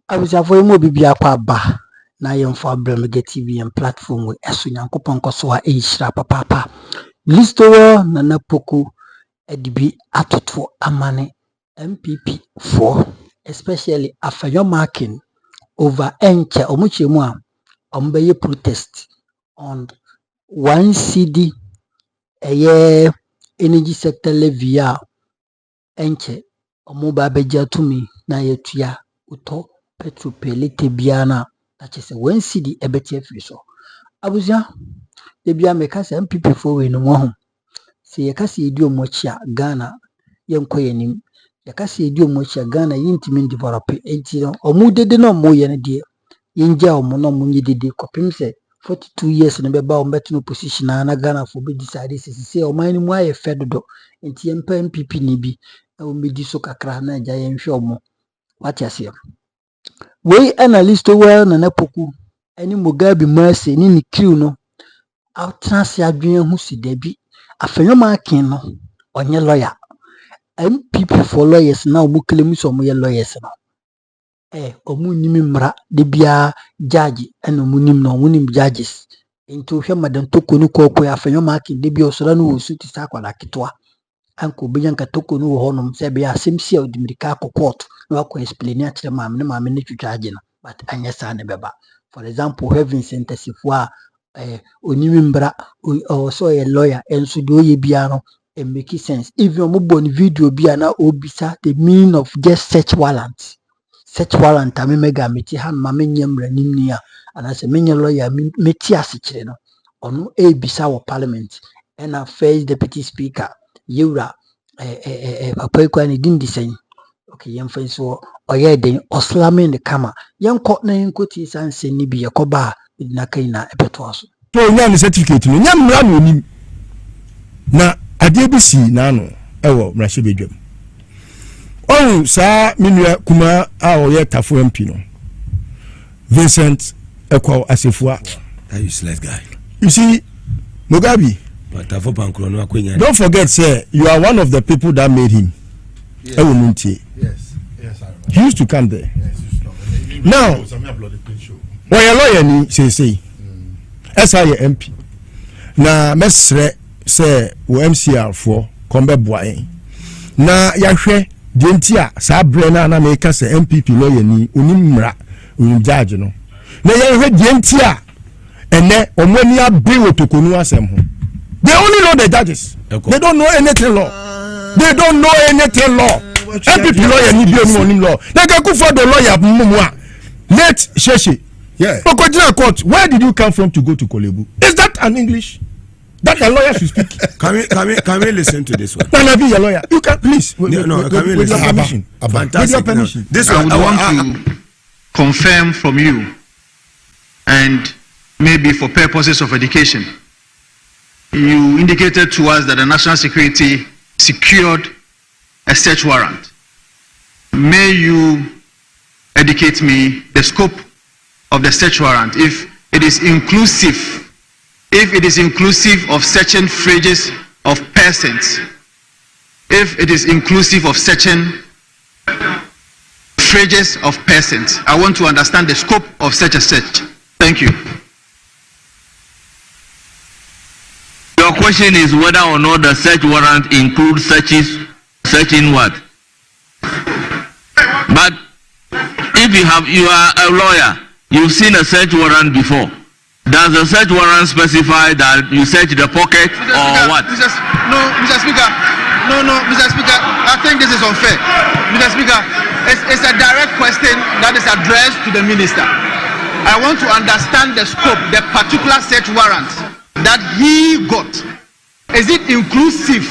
I was avoiding more bibia ba na yemfo abramege TV and platform we eso nyankopon koso a ehira papa Listowel Nana Poku edibi atoto amane NPP for especially Afenyo marking over enche omuchemu a ombeye protest on 1 cedi energy sector levy a enche omoba beja tumi na yetua uto petrol pelite biana that is 1 cedi ebeti afiri so abuzia ebia meka se MPP for we no ho se yekase edi omochi a Ghana yenkoyenim yekase edi omochi a Ghana yintimi develop enti no omudede no moye ne de yinja omo no munye dede kopim se 42 years no beba ombeto no position na Ghana for be decide se omani mu aye fedodo enti yempa MPP ni bi na omedi so kakra na agya yenhwe omo wati ase we ana Listowel Nana Poku ani Mugabe Mercy ni crew no outrance adwen hu si dabi Afenyo marking no onye lawyer MPP for lawyers na omu claim so omu ye lawyers no omu nimi mra de bia judge and omu nim no omu nim judges into hwe madam tokonu kokko Afenyo marking de bia osora no wosu ti sakwala ketwa anko benyanka tokonu wo honom se bia asemsi a odimirika court no akọ explain a kire maame ne twitwaje no but anya sa ne beba for example Vincent Asafua onimi mbra so a lawyer enso de oye bia no it make sense even omobon video bia na obisa the meaning of just search warrant ame mega meti han ma menyamra nimni a anase menye lawyer meti ase kire no ono ebisa wo parliament and first deputy speaker Yura papa kwa ni dindi sen okay yemfa so oye den oslame ne kama yenko na yenkoti sanse ni bi yakoba na kai na ebeto aso to nya certificate no nya mra no nim na ade bi si na no ewo mrahye bedwam on sa minua kuma a oye tafo MP no Vincent Asafua that useless guy you see Mugabe don't forget say you are one of the people that made him yes I remember. He used to come there now when your lawyer ni say SI MP na mesre say wo MCR for kombe boaen na yahwe de ntia sa bre na make say MPP lawyer ni onimra judge no na yahwe de ntia ene omani abe wotokonu asem ho. They only know the judges. They don't know anything law. They don't know anything law. MPP lawyer ni bi oni law. They can go for the lawyer mumwa. Late Sheshe. Yeah. Okodina court. Where did you come from to go to Kolebu? Is that an English? That a lawyer should speak. Can we listen to this one? Can I be a lawyer? You can please. Can we with your permission. With your permission. This one I want to confirm from you, and maybe for purposes of education. You indicated to us that the national security secured a search warrant. May you educate me the scope of the search warrant, if it is inclusive of searching phrases of persons, if it is inclusive of searching phrases of persons. I want to understand the scope of such a search. Thank you. Your question is whether or not the search warrant includes searching what? But if you are a lawyer, you've seen a search warrant before. Does the search warrant specify that you search the pocket or what? Mr. Speaker, I think this is unfair. Mr. Speaker, it's a direct question that is addressed to the minister. I want to understand the scope, the particular search warrant that he got. Is it inclusive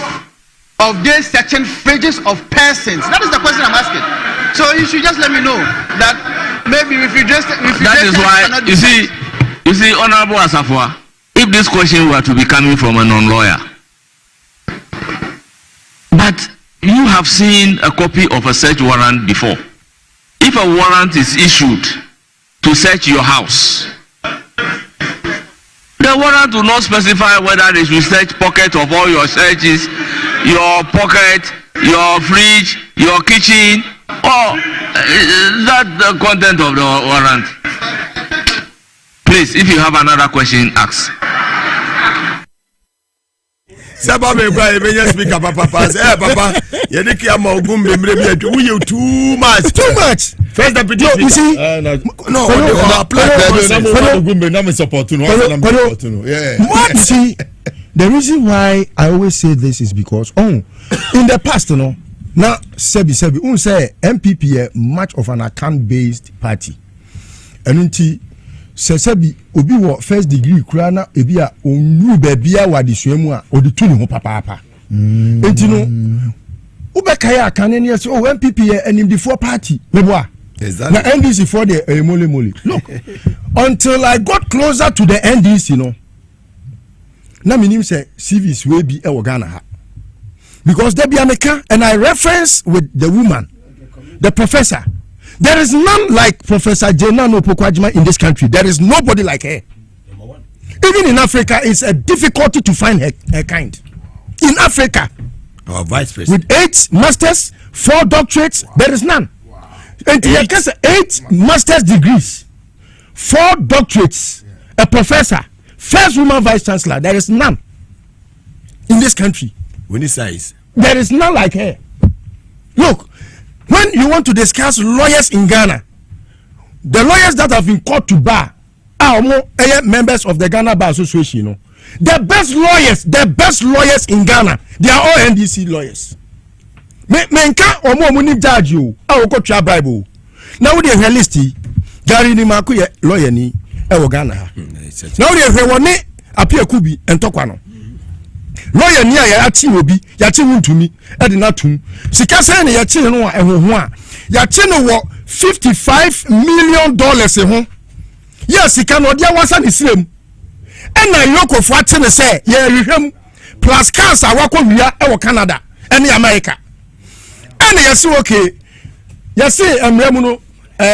of these searching phrases of persons? That is the question I'm asking. So you should just let me know that maybe if you just that is why you see Honorable Asafua, if this question were to be coming from a non-lawyer, but you have seen a copy of a search warrant before. If a warrant is issued to search your house, the warrant will not specify whether they should search pocket of all your searches, your pocket, your fridge, your kitchen, Or is that the content of the warrant? Please, if you have another question, ask. Saba me kwa ebe speaker papa say papa ye dey kia ma ogum memre bi adu you too much first deputy you see no apply ogum na me support no yeah what see the reason why I always say this is because in the past now sebi say MPP much of an account based party and sebi obi wo first degree kura na ebi a onru ba bia wadesua mu a odi ne ho papa enti no ubeka ya akane ne say MPP NMD4 party meboa na NDC for the mole look until I got closer to the NDC no na minim say civis we bi e wo Ghana ha because there be America and I reference with the woman the professor. There is none like Professor Nana Poku Reacted in this country. There is nobody like her. Even in Africa, it's a difficulty to find her kind. In Africa, our vice president with 8 masters, 4 doctorates, there is none. And 8 master's degrees, 4 doctorates, a professor, first woman vice chancellor. There is none in this country. When he says there is none like her. Look. When you want to discuss lawyers in Ghana, the lawyers that have been called to bar are members of the Ghana Bar Association. You know, the best lawyers in Ghana, they are all NDC lawyers. Menka omo muni judge you. I go to Bible. Now they realistic. Gary ni maku ye lawyer ni e Ghana. Now they wone apia kubi entokwano. Lawyer ni ya ati obi ya ti wuntumi e de natum sika se ne ya ti no a ehoho a ya ti no wo $55 million ho ya sika no dia wasa ne sirem e na yokofo ati ne se ya rehwem plus cars awakọ wia e wo Canada e ne America e na yesi okay yesi emremu no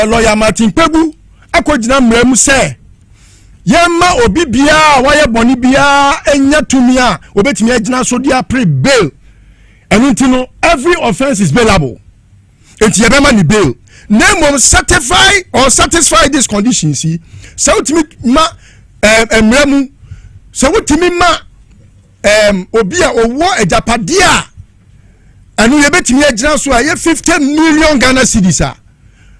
lawyer Martin Pebu akogina mremu se yema obi bia waye boni bia enya tumi a obetimi agina so dia pre bail and no every offense is bailable enti yebema ni bail name satisfy these conditions see so ultimate ma emremu so ultimate ma obi a owo ejapade a anu yebetimi agina so a ye 50 million Ghana cedis a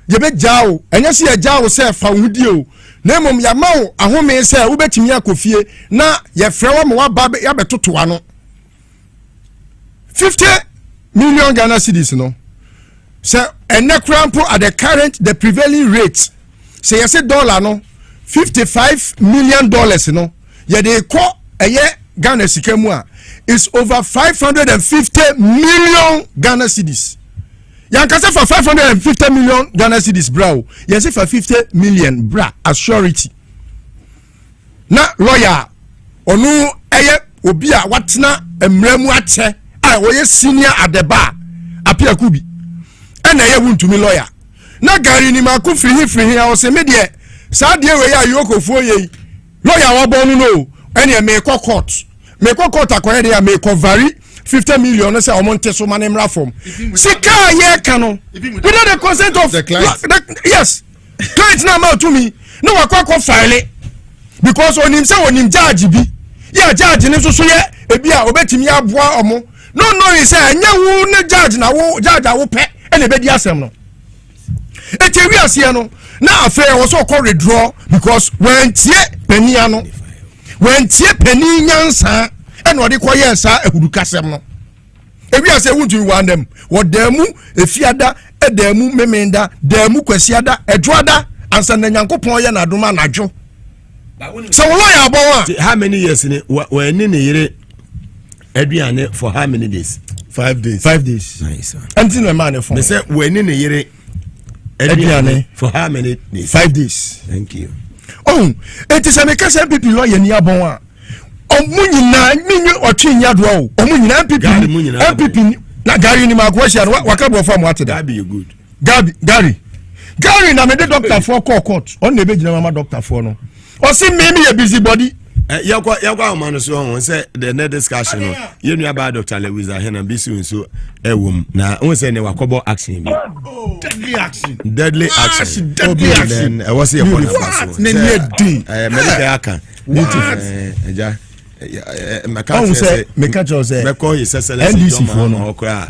yebe jao enya se jao se fa hudi o nemom ya mawo ahome se ubetimi akofie na ye frewa mo waba ya betoto ano 50 million Ghana cedis no se enekrampo at the prevailing rate se ye se dollar no $55 million no ye de ko eye Ghana sika mu a is over 550 million Ghana cedis. Yankasa for 550 million Ghana cedis bra. Yes, for 50 million bra as surety. Na lawyer onu eye obi a watena emremu ache a oye senior at the bar apia kubi. Ena ye wuntumi lawyer. Na gari ni maku free a o se me de sa de we ya yokofo ye. Lawyer wa bonu no ene me court. Me court akoye de me vary 50 million say omonte so manemra from sika ye kano without the consent of the client. Yes, client na ma to me no wakwa file because onim say onim judge bi ya judge ni so ye ebi a obetimi aboa omo no he say anya wu ne judge na wo judge a wo pe ene be di asem no etewi ase no na affair wo so call withdraw because when tie pania no when tie pani nyansa eno de koye sa ehudukasem no ebi ase wuntu wan dem wodamu efiada edamu memenda damu kwasiada edwoada ansa na nyankopon ye na adoma nadwo so lawyer abon how many years ni when ni yire aduane for how many days? 5 days nice until the man for me say when ni yire aduane for how many days? 5 days. Thank you. Oh, it is a MPP people lawyer ni abon a omunyina minyu otwinya do o omunyina MPP na Gary ni magwasha wakabo form what that be good Gary na me the doctor for court on na be gina mama doctor for no o si me me busy body Yakwa man so on say the net discussion no. You know about Dr. Lewisa Hena bisu so ewum na won say ne wakobo action bi. Deadly action. Deadly action. Deadly action. Then was here for so. Medical aka. Eja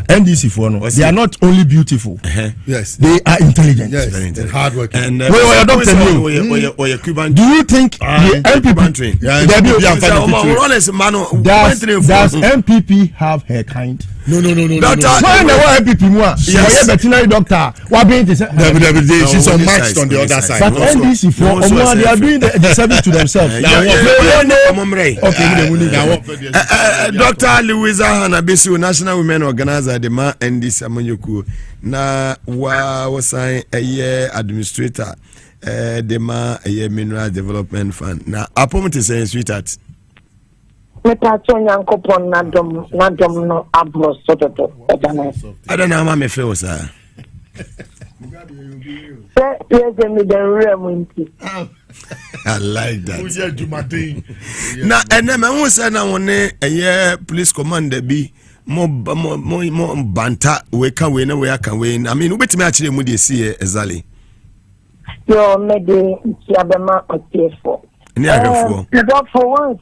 NDC for no. They are not only beautiful. Yes. They are intelligent. Yes. Very intelligent. Hardworking. And do you think the NPP does NPP have her kind? No. Doctor, when the NPP veterinary doctor, she's unmatched on the other side. But NDC for they are doing the service to themselves. Dr. Louisa Hanabisu, National Women Organizer, the man NDC Amonyoku, na was sign a year administrator, the man a year mineral development fund. Now, appointment is saying sweetheart. Nadom no abro soto. I don't know how me feel, sir. I like that. Now, and then I was saying, I want a year police commander be more banter. We can win, we can win. I mean, which match would you see exactly? You're maybe Yabama or T4. For once,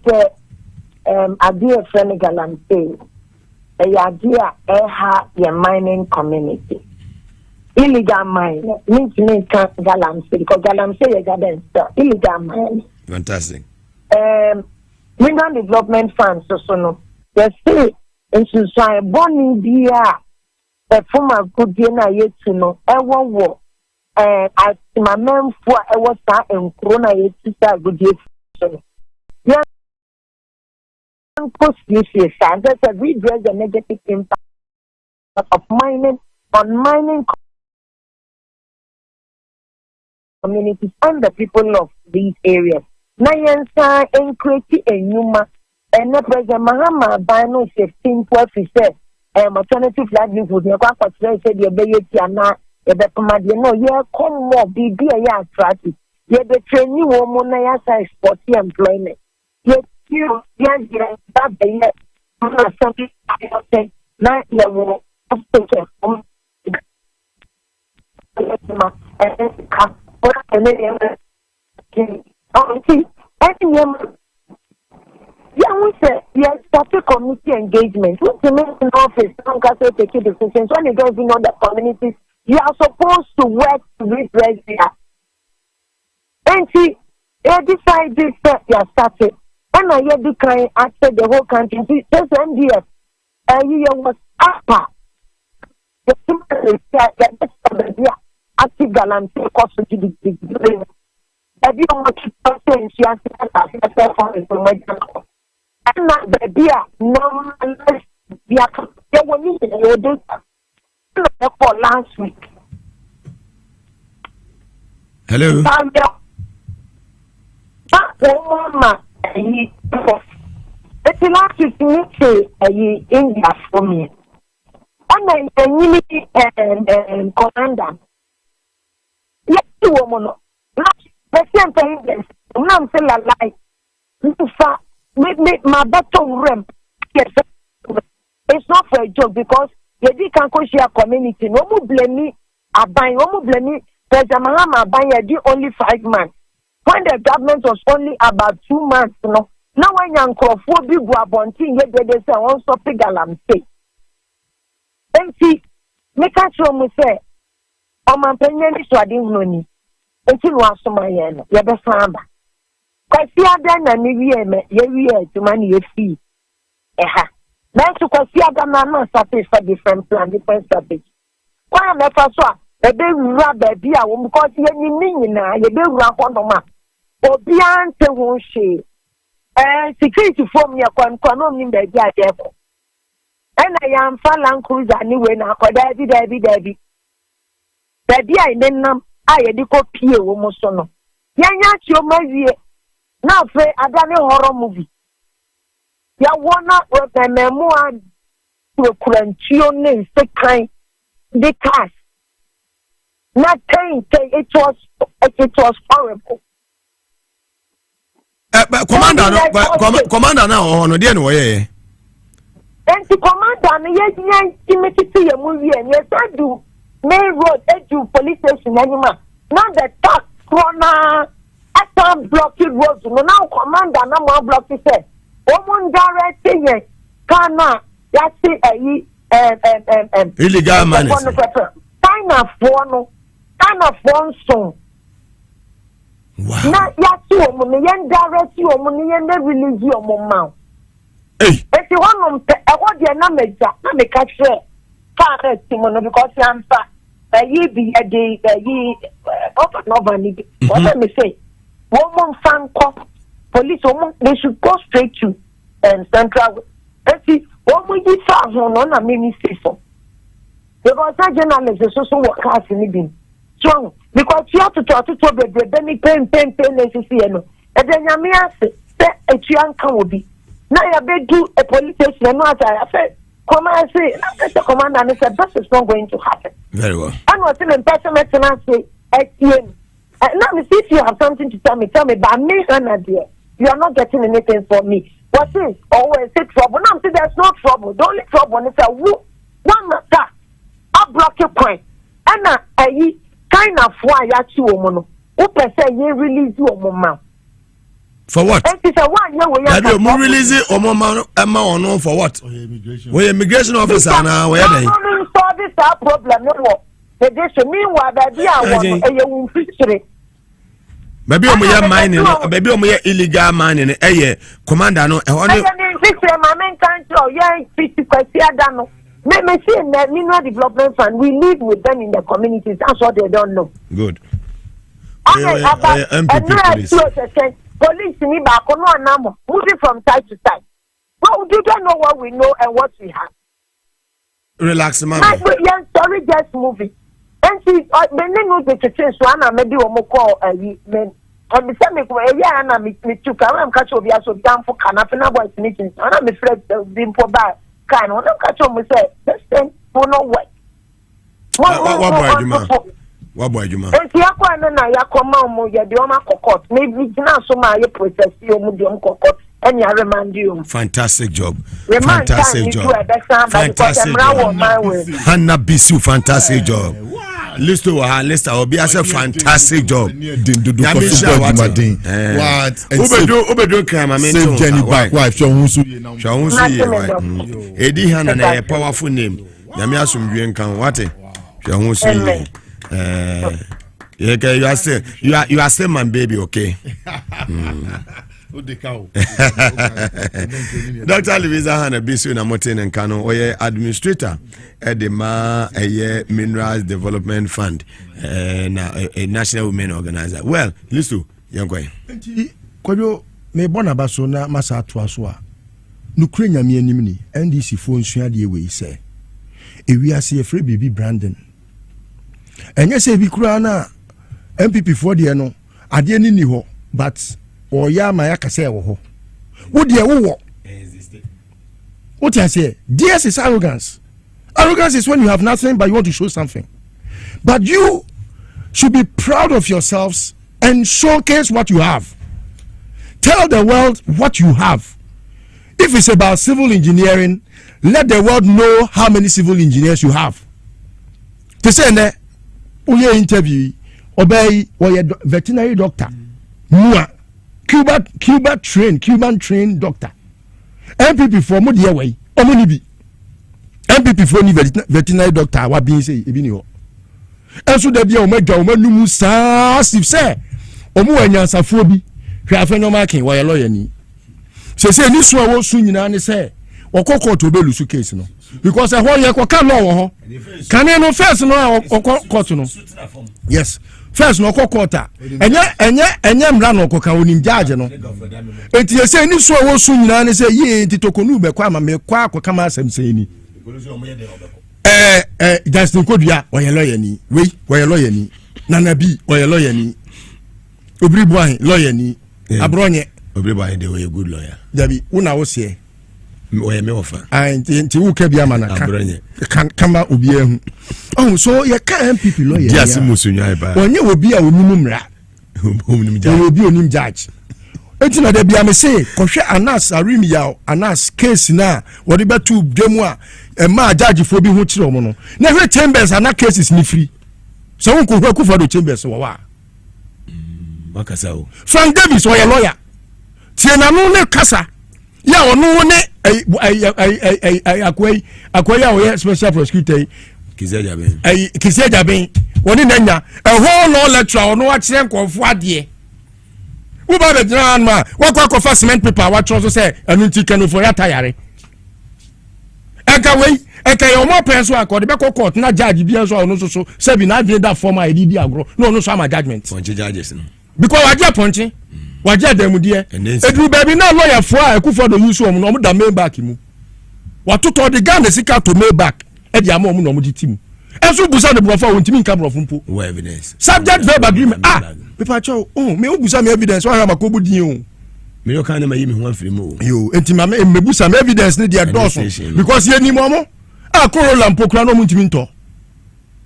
idea friend Galante, a idea your mining community. Illegal mine means Galamsey because Galamsey is illegal mine. Fantastic. Mineral development funds so no. They say in society born dia a former good dinner yet to know. War as my man for I was and Corona yet to start good year. Yeah, and that's a redress the negative impact of mining on mining communities and the people of these areas. Nayansa enkreti enyuma and the president Mahama Bano 15-12 alternative livelihood ne kwa say the beyeti ana e be pamade no ye come more bibi e ya attractive ye be training wo mo na ya sa export employment ye you that be ye na something na ye wo we say yes, started community engagement. Who's the main office? Don't take decisions when you don't even know the communities. You are supposed to work to redress there. And see, they decide this step you are started. And I hear the kind after the whole country. See, this MDF, you was upper. The active gallant cost to the everyone wants to say she has to and not the beer, no, we are for last week. Hello. It's last week India for me. And I unity and commander. Yes, two women. The same thing. I'm still alive. My bottom rim. Yes, it's not for a joke because you can go share community. No more blame me. I buy. No more blame me. President Mahama Abaya did only 5 months. When the government was only about 2 months, you know. Now when young Crawford be go about thing, they say on stop the galamsey. And see, make us show me say, my opinion is what I didn't know. Until was so my end, you be samba. Cause see, I done a new year to money you fee. Now to cause see, I done not satisfied different plan, different strategy. Why am I so? A big rubber be a woman because you mean now, you be rap on the map. Or beyond the whole shade. Security for me, I can't mean the devil. And I am Falan Cruiser anyway now, Debbie. Baby, I then I had to copy a woman son. Yanya, your my now say I done a horror movie. Ya wanna with a memoir to a crunchy the kind, the cast. Not saying it was horrible. Commander now on the way. And the commander, yes, timidity, a movie, and yes, I do. Main road, edu police station, anymore. Now the tax corner, I can't block it roads. Now commander, no more block it. Woman directing it. Kana, that's it. Illegal money. Kind of one song. Wow. Now, yes, you direct you, and release your mom. Hey. If you want to, I want your number, I make a share. Because I'm fat. Ye be a day, open over. What let me say? Woman fan call police woman, they should go straight to central. Let's see, what would you say on a mini station? Because I journalists are so workers in living. Strong. Because you have to talk to the pandemic pain, and then Yamia said, a young can be. Now I beg do a police station, and what I said. Come and say, the commander and said, this is not going to happen. Very well. I'm not in person, and I say, ATM. Now, if you have something to tell me, but me, dear, you are not getting anything from me. What is always say trouble? Now, see, there's no trouble. The only trouble is a one attack. I block your point. And I kind of why I you woman. Who per se you release your mom. For what? It is a 1 year where you release it or mama for what? We immigration officer now. Where they solve this problem. No, meanwhile, baby, I want a Baby, mining, baby, illegal mining. Commander, no, my main country, yeah, 50 questions. Me see in the Mineral Development Fund, we live with them in the communities. That's what they don't know. Good. Police in Ibako, moving from side to side. Well, you don't know what we know and what we have. Relax, man. Yeah, sorry, just moving. And see, when they know the change, one I maybe a call men. And the same yeah, and I took I'm catch over so down for Canapina boys meetings. And I'm afraid of being for bad. Can one catch on me say, let's stand for no way. What boy, you man? And see, I know ya come on, ya the Oma Cocotte. Maybe now so my process, you Mudium Cocotte, and ya remind you. Fantastic job. Fantastic job. Fantastic job. Hannah Bisu, fantastic job. Listowel be as a fantastic job. What? Obedo crime, I mean, save Jenny back wife. Eddie Hannah, a powerful name. Yamia some green can what? You are still my baby, okay? Dr. Louisa Hannah Bisu na Moten and Kano, oye administrator at the Minerals Development Fund, a national women organizer. Well, listen, young boy. Koyo me bona baso na masa atoaso a nukure nyame anim ni NDC phone sua de we say ewi ase efre bibi Brandon enye se bi kura na NPP for de no ade ni ho but or ya ma yakase wo ho wo de wo what I say DS is arrogance is when you have nothing but you want to show something, but you should be proud of yourselves and showcase what you have. Tell the world what you have. If it's about civil engineering, let the world know how many civil engineers you have. To say that we interview obey or veterinary doctor, Cuban trained doctor. NPP for more dear way, omonibi. NPP for ni veterinary doctor what being say ebini. And so there be omega omanumu sa sif say omu Asafua bi hwe Afenyo marking why lawyer ni. Say ni so wo su nyina ne say okoko to be lusu case no because e ho ye ko kan law wo ho kan no first no court no yes first no court enye mra no ko kan onim judge no enti say ni so wo su nyina ne say ye enti tokonu be kwa ma me kwa akoka ma asem say ni Justin Kodua oye lawyer ni we oye lawyer ni Nana B oye lawyer ni Obri Boy lawyer ni Abronye Obri Boy dey a good lawyer Dabi una wo se oye me ofa nti wo ka bia mana kan kama obi ehu oh so ye ka NPP lawyer ya si musunwa ba onye obi a onum mra obi onim judge enti na de bia me say kohwe Anas Arimia Anas case na wo de betu dwemu a ma judge fo bi ho kire omo no na hwe chambers ana cases ni free so won ko hwe ku for the chambers wo wa makasa o Frank Davis o ye lawyer tie na no ne kasa ya ono ne akwai ya o special prosecutor Kiseja ben woni nanya a whole law lecture ono a kire nkonfo ade wo ba be dran ma wa kwa fa cement paper wa tro so say anu ti kanu for ya tayare eka yo mo pen so akọ de be court na judge bi so ono so say bi na adre that former edidi agro no ono so am judgment ponche judges no because waje ponche waje demude edru baby na lawyer for akufo do use om no da main back mu watoto de Ghana sika to main back e di am no mo di tim enso busa de brofa won timi nka brofo mpo what evidence subject verb agreement people cho me obusa me evidence wa ma ko budi o me yo kan na mayi me ho afiri mu yo enti ma me busa me evidence ne dia doso because ye ni mo akorola mpokura no mo ntimi nto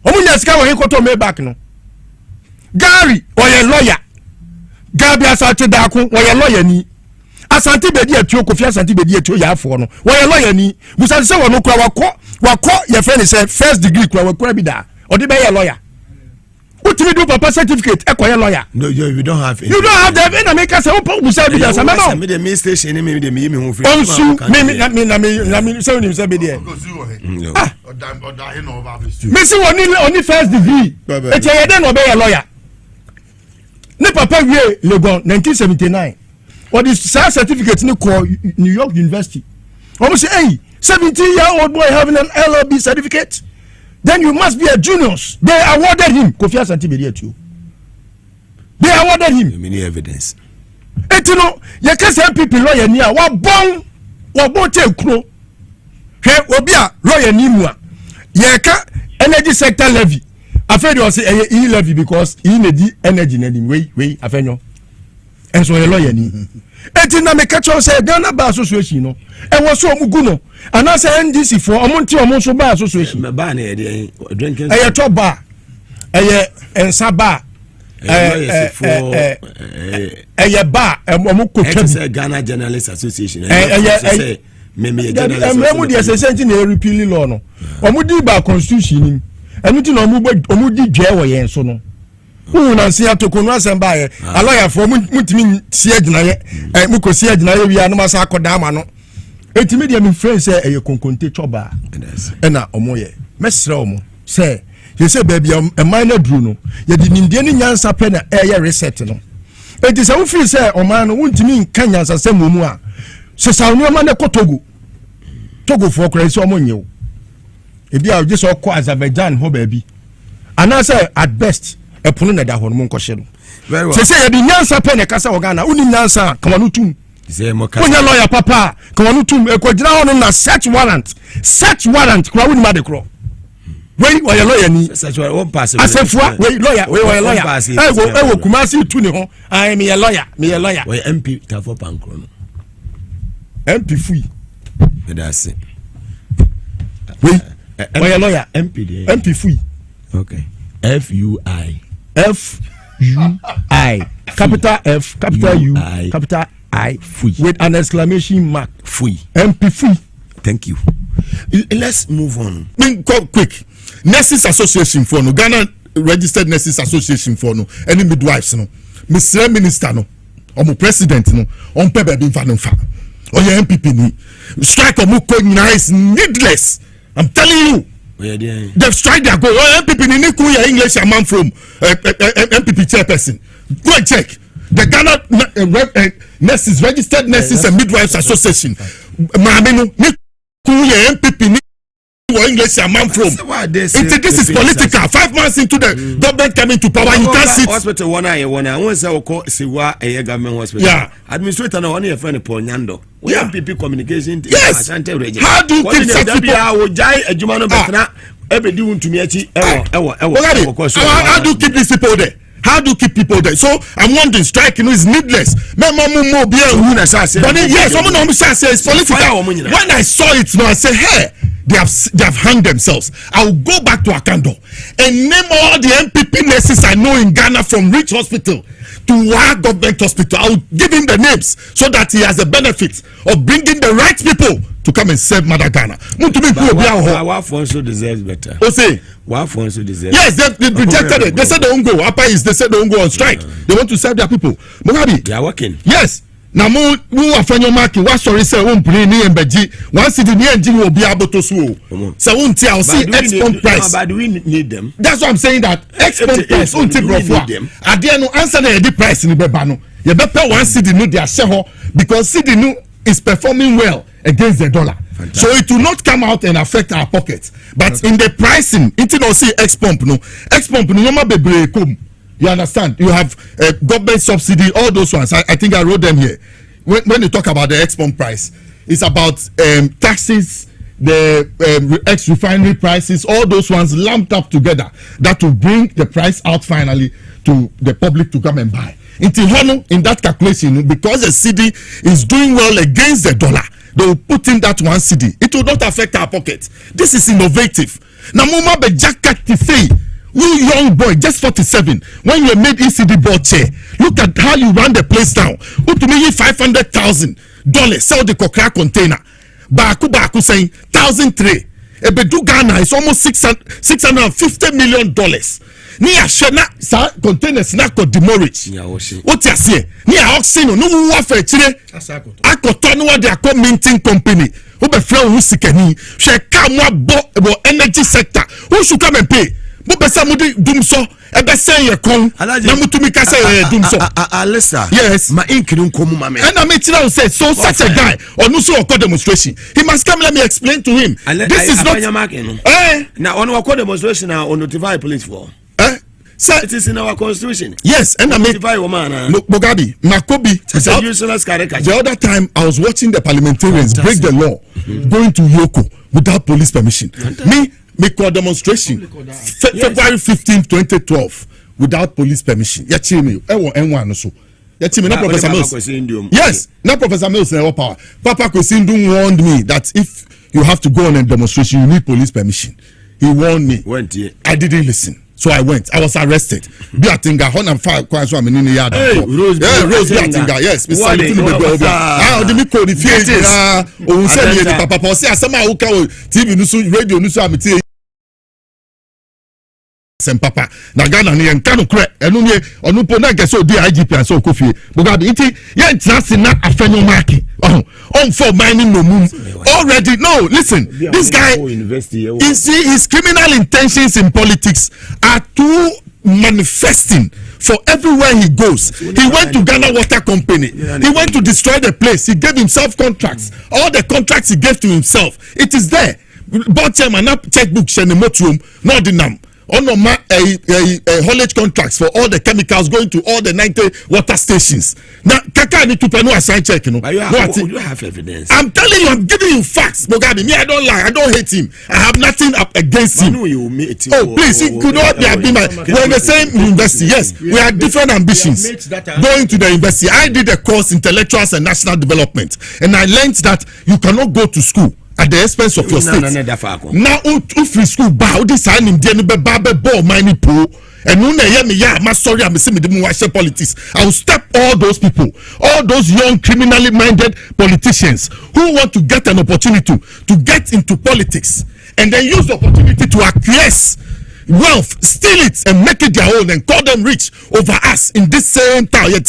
omo nya sika wo hikoto main back no Gary oye lawyer Gabi Asante Daku oye lawyer ni Asante bedi etio Kofi Asante bedi etio ya afo no oye lawyer ni busa se wo no kura wakọ ye friend say first degree kura wakura bi da odi be ye lawyer utimi do papa certificate e ko ye lawyer no you don't have them in America say opo busa bi da sa me no me the main station me the me ho free onsu me say oni say be there me say oni first degree e che ye den no be ye lawyer ne papa wie Legon 1979 or the certificate ni call New York University almost say hey 17-year-old boy having an LLB certificate then you must be a juniors they awarded him Kofi Asante be there too they awarded him many evidence etino ye ka NPP lawyer ni a wa bon te kuro he obi a lawyer ni mu a ye ka energy sector levy Afenyo say e levy because he need the energy na dim we Afenyo enso ye lawyer ni eti na me catch say Ghana Bar Association no e wo so omugu no ana say NDC for omonti omonso Bar Association me ba na ye dey drinking e ye to bar e ye ensa bar e ye bar omo ko twa say Ghana Journalists Association say me journalist me dey say senti na repeal law no omo di ba constitution ni enu ti na omo di dwe wo yen so no hu na nsia to konu asamba ye lawyer for mutimi sie agina ye muko sie agina ye wi anu masa akoda ama no etimi dia me friend say eye konkonte choba na omo ye mesre omo say ye say baby e minor dru no ye di nimde ni nyansa pe na eye reset no enti say wo feel say o man no wuntimi nka nyansa say momu a se sa onu ma na kotogo togo for kra say omo nyew ebi a je so ko Azerbaijan ho baby ana say at best epono na da ho no nkɔhye no se se ye di nyansa pe ne kasa ogana uni nyansa kama no tum se mo kasa lawyer papa kama no tum e ko gina ho no na search warrant kwa uni ma de kro we your lawyer ni search warrant won pass Asafua we lawyer e wo Kumasi tu ne ho I me lawyer we MP tafo pankro no MP fui me da se we your lawyer MP fui okay FUI capital F capital U capital I Fui with an exclamation mark Fui MP Fui. Thank you. Let's move on. Quick. Nurses Association for no Ghana Registered Nurses Association for no any midwives no Mr. Minister no or president no on paper being fa or your MPP ni strike or nice needless. I'm telling you. They've strike their goal. MPP ni kuya English a man from MPP chairperson. Go and check. The Ghana Nurses Registered Nurses and Midwives Association. Mamino ni kuya MPP ni English a man from. This is political. 5 months into the government coming to power, you can't sit. Hospital one. I want to call Siwa a government hospital. Yeah. Administrator no one your friend Ponyando. Yeah. MPP communication. Yes. How do you keep such people? How do you keep these people there? How do you keep people there? So I'm wondering, striking is needless. But yes, someone on the say it's political. When I saw it, I said, hey, they have hanged themselves. I will go back to Akando and name all the NPP nurses I know in Ghana from Rich Hospital to Wa Government Hospital. I will give him the names so that he has the benefit of bringing the right people to come and serve Mother Ghana. Wafonso deserves better. Wafonso deserves. Yes, they rejected it. They said they won't go. They said they won't go on strike. They want to serve their people. Mugabe, they are working. Yes. Now, mu Afenyo market. What sorry say won't bring ni embeji. Once the new engine will be able to swow. So won't I'll see export price. But do we need them? That's what I'm saying. That export price won't take off. At the end, answer the price in the bebano. You better one see the new their share because see the new is performing well against the dollar. Fantastic. So it will not come out and affect our pockets. But in the pricing, it will see X pump no be. You understand? You have government subsidy, all those ones. I think I wrote them here. When you talk about the X pump price, it's about taxes, the ex-refinery prices, all those ones lumped up together. That will bring the price out finally to the public to come and buy. In that calculation, because the cedi is doing well against the dollar, they will put in that one cedi. It will not affect our pocket. This is innovative. Now, Muma Bejakat to say, you young boy, just 47, when you made ECD board chair, look at how you run the place down. To me, $500,000, sell the Kokra container. Baku saying 1,003. Ebedu Ghana is almost $650 million. Ni ashena sa containers na ko demorage. What you say? Ni a oxino no wa fa chire. Akoto no wa de akọ minting company. Who be friend who sikani. She come bo energy sector. Who should come and pay? Bo be say mudi dum so e be say ye kon. Na mutumi ka say dum so. Alessa. Yes. Ma inkiri nkomu mame. And I meet you say so such a guy or so a demonstration. He must come, let me explain to him. This is not now on our demonstration now on notify police for. Sir, it is in our constitution. Yes, and I mean, Mugabe, Makobi. The other time I was watching the parliamentarians break the law, going to Yoko without police permission. Me call demonstration February 15, 2012 without police permission. Yachimi, N1 so. Yachimi, no Professor Mills. Yes, no Professor Mills. Power. Papa Kwesindum warned me that if you have to go on a demonstration, you need police permission. He warned me. I didn't listen. So I went. I was arrested. Biatinga, 105 kwans wa menini yard. Rose Biatinga. Yes, Mr. Papa say asema uka TV nusu radio nusu amiti Papa na Ghana ni enkanu kre enu nie onupo na nke so di IGP and so Kofi Mugabe iti ye ntrasi na Afenyo market on for mining no mum already. No, listen, this guy is his criminal intentions in politics are too manifesting for everywhere he goes. He went to Ghana Water Company. He went to destroy the place. He gave himself contracts. All the contracts he gave to himself, it is there. Board chairman up checkbook shenemotium not the nam. Haulage contracts for all the chemicals going to all the 90 water stations. Now, Kaka need to pay no assign check, you know. You have evidence. I'm telling you, I'm giving you facts, Mugabe. Me, I don't lie. I don't hate him. I have nothing up against him. Oh, please, he could not be we're in the same university. Yes, we have different ambitions. Going to the university, I did a course, Intellectuals and National Development, and I learned that you cannot go to school at the expense of your state. Now, free school bow this sign in the ball mining pool. And I'm sorry, I'm saying politics. I will stop all those people, all those young criminally minded politicians who want to get an opportunity to get into politics and then use the opportunity to acquiesce wealth, steal it and make it their own and call them rich over us in this same town. Today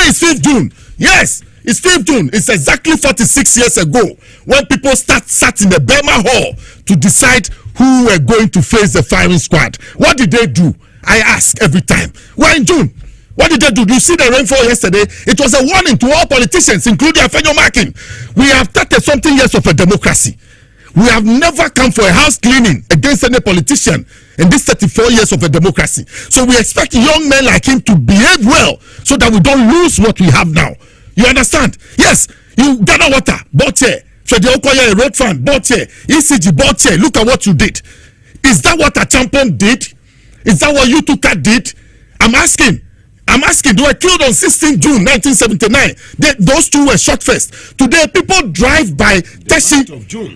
is 5th June. Yes, it's 5th June. It's exactly 46 years ago when people sat in the Burma Hall to decide who were going to face the firing squad. What did they do? I ask every time. We're in June. What did they do? You see the rainfall yesterday? It was a warning to all politicians, including Afenyo marking. We have 30-something years of a democracy. We have never come for a house cleaning against any politician in this 34 years of a democracy. So we expect young men like him to behave well so that we don't lose what we have now. You understand? Yes, you Ghana Water, bought here. Fede Okoye, road fund, bought here. ECG, bought here. Look at what you did. Is that what a champion did? Is that what you two did? I'm asking. I'm asking, they were killed on 16 June 1979. Those two were shot first. Today, people drive by Teshi.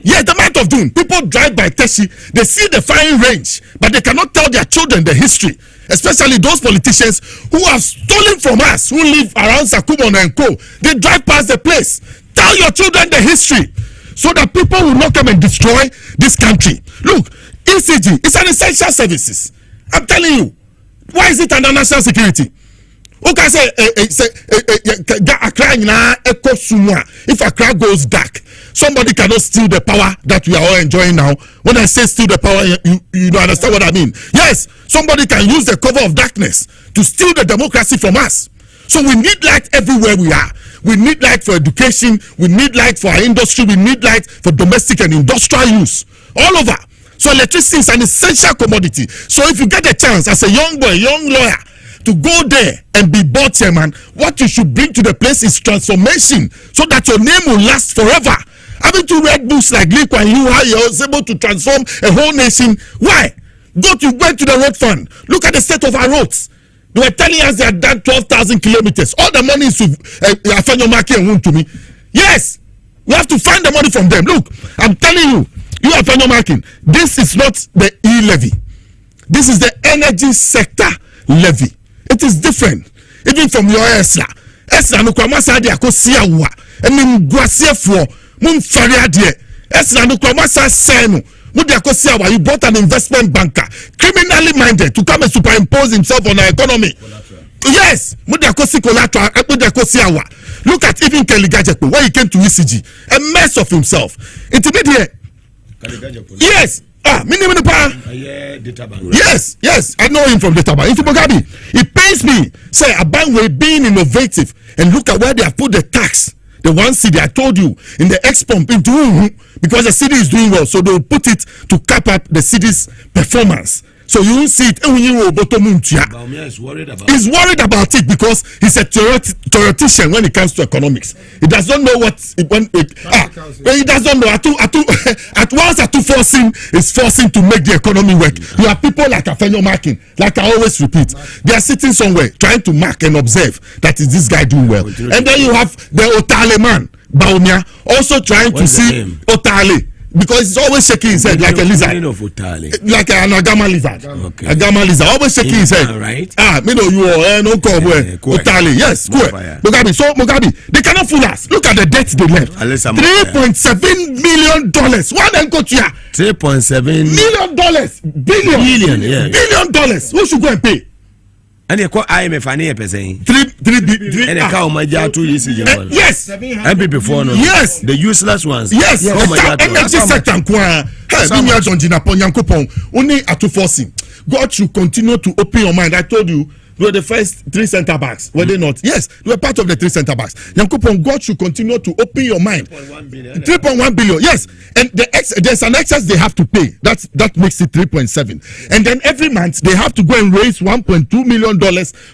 Yeah, the month of June. People drive by Teshi. They see the firing range, but they cannot tell their children the history. Especially those politicians who have stolen from us, who live around Sakumon and Co. They drive past the place. Tell your children the history so that people will not come and destroy this country. Look, ECG is an essential services. I'm telling you. Why is it under national security? Okay, say if Accra goes dark, somebody cannot steal the power that we are all enjoying now. When I say steal the power, you don't understand what I mean. Yes, somebody can use the cover of darkness to steal the democracy from us. So we need light everywhere we are. We need light for education. We need light for our industry. We need light for domestic and industrial use all over. So electricity is an essential commodity. So if you get a chance as a young boy, young lawyer, to go there and be board chairman, what you should bring to the place is transformation so that your name will last forever. Having to read books like Lee Kuan Yew, how he was able to transform a whole nation. Why? Go to the road fund. Look at the state of our roads. They were telling us they had done 12,000 kilometers. All the money is to Afenyo and to me. Yes, we have to find the money from them. Look, I'm telling you, you Afenyo, this is not the e-levy. This is the energy sector levy. It is different. Even from your ESLA. ESLA no kwa masa de akosia wa. Eni mguasie fo. Mumfari adie. ESLA no kwa masa senu. Mudi akosia wa. You bought an investment banker. Criminally minded to come and superimpose himself on our economy. Yes. Mudi akosi collateral. Mudi akosia wa. Look at even Kelly Gajepo. When he came to ECG. A mess of himself. Intermediate. Yes. Yes, I know him from Databank. Into Mugabe, it pains me. Say a bank will being innovative and look at where they have put the tax. The one city I told you in the X pump into because the city is doing well, so they will put it to cap up the city's performance. So you will see it. He's worried about it because he's a theoretician when it comes to economics. He does not know what he does not know. At once is forcing to make the economy work. You have people like Afenyo marking, like I always repeat. They are sitting somewhere trying to mark and observe that is this guy doing well. And then you have the Otale man, Baumia, also trying to see Otale. Because he's always shaking his head like a lizard. Like an agama lizard. Okay. Agama lizard. Always shaking his head. Right? You are no Otale. Yes, Mugabe. So Mugabe, they cannot fool us. Look at the debt they left. $3.7 million. One encotia. $3.7 million. Billion. Yeah. $1 billion. Who should go and pay? And you call IMF and a percent. 3 and a cow my jar 2 years ago. Yes. NPP for no. Yes. The useless ones. Yes. Energy sector nkwa. Hey, only at to forcing. God should continue to open your mind. I told you. We were the first 3 center backs, were they not? Yes, we were part of the 3 center backs. Yankupon, God should continue to open your mind. 3.1 billion, yes. And there's an excess they have to pay. That makes it 3.7. And then every month they have to go and raise $1.2 million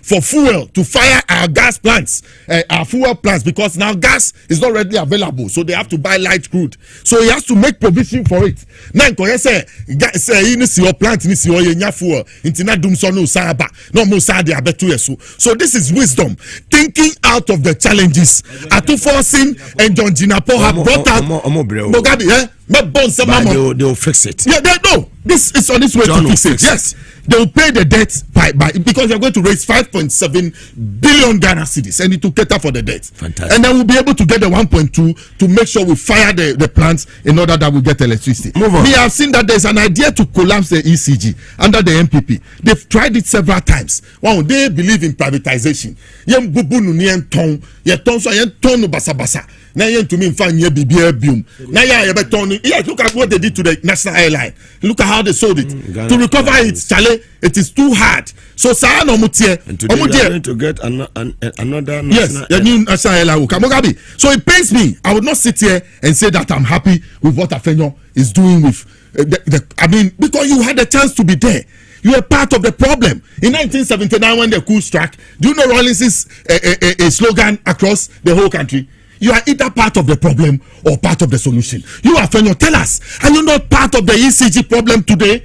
for fuel to fire our gas plants, our fuel plants, because now gas is not readily available. So they have to buy light crude. So he has to make provision for it. Now, say your plant, your fuel, intina dum sonu saba, no musadi. So this is wisdom, thinking out of the challenges. Atuforcing and John Jinapo have brought out Mugabe. They will fix it. Yeah, this is on its way to fix it. Yes, they will pay the debt by because they're going to raise 5.7 billion Ghana cedis and it will cater for the debt. Fantastic. And then we'll be able to get the 1.2 to make sure we fire the plants in order that we get electricity. Move on. We have seen that there's an idea to collapse the ECG under the NPP. They've tried it several times. Wow, they believe in privatization. Now to me yes, look at what they did to the national airline. Look at how they sold it. To recover it, Charlie, it is too hard. So Sa no mutie. And today they are going to get another national a new national airline. So it pains me. I would not sit here and say that I'm happy with what Afenyo is doing with because you had a chance to be there. You were part of the problem. In 1979 when the coup struck, do you know Rawlings's a slogan across the whole country? You are either part of the problem or part of the solution. You Afenyo, tell us, are you not part of the ECG problem today?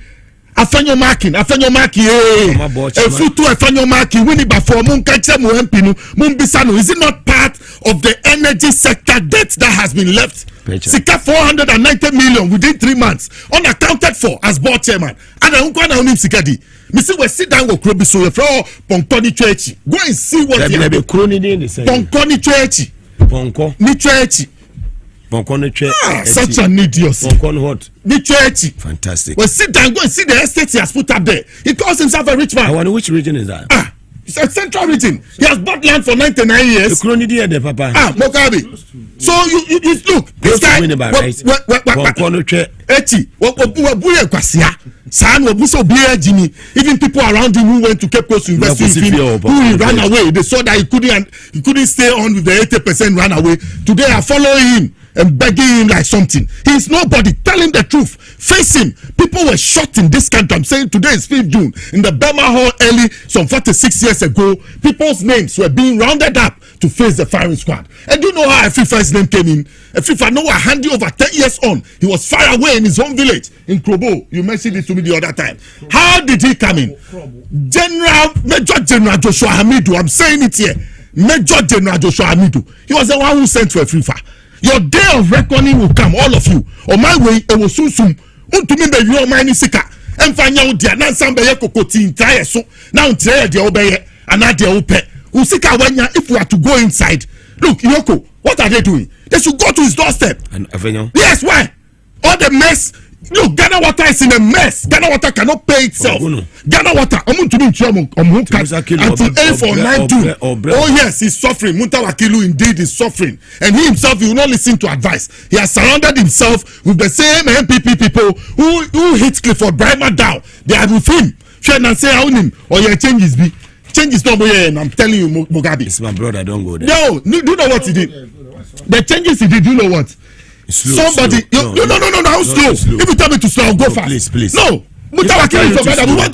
Afenyo marking, Efutu Afenyo marking, Winnie Bafo, Munkache Muempinu, Mumbisano. Is it not part of the energy sector debt that has been left? Sika 490 million within 3 months, unaccounted for as board chairman. And I don't Sikadi. Missy we sit down with Krobi so for Ponkoni Church. Go and see what they are. Ponkoni Church. Ponko. Ni Church. Such an idiot. What? Fantastic. Well, sit down, go and see the estate he has put up there. He calls himself a rich man. I wonder which region is that? It's a central region. He has bought land for 99 years. The papa. Mokabi. So you look. This guy. Even people around him who went to Cape Coast University, who he ran away. They saw that he couldn't stay on with the 80% run away. Today I follow him and begging him like something. He's nobody. Tell him the truth. Face him. People were shot in this country. I'm saying today is 5th June. In the Burma Hall early, some 46 years ago, people's names were being rounded up to face the firing squad. And do you know how Afifa's name came in? Afifa Noah handy over 10 years on. He was far away in his home village in Krobo. You mentioned it to me the other time. How did he come in? Major General Joshua Hamidu. I'm saying it here. Major General Joshua Hamidu. He was the one who sent for Afifa. Your day of reckoning will come, all of you. On my way, it will soon. Untumi be your money sika. Emfanya udia na nsamba ye kokoti entire so. Now entire de obeye anade ope. Usika wanya if we are to go inside. Look, Yoko, what are they doing? They should go to his doorstep. And Afenyo? Yes, why? All the mess. Look, Ghana Water is in a mess. Ghana Water cannot pay itself. Ghana Water, until A for 9 June. Oh yes, he's suffering. Muntawakilu indeed is suffering. And he himself, he will not listen to advice. He has surrounded himself with the same NPP people who hit Clifford Brimer down. They are with him. Or your changes be. Changes not here, and I'm telling you, Mugabe. It's my brother, don't go there. No, do you know what he did? The changes he did, do you know what? Somebody, slow. No, slow. If you tell me to slow, I'll go fast. Please. No. We want to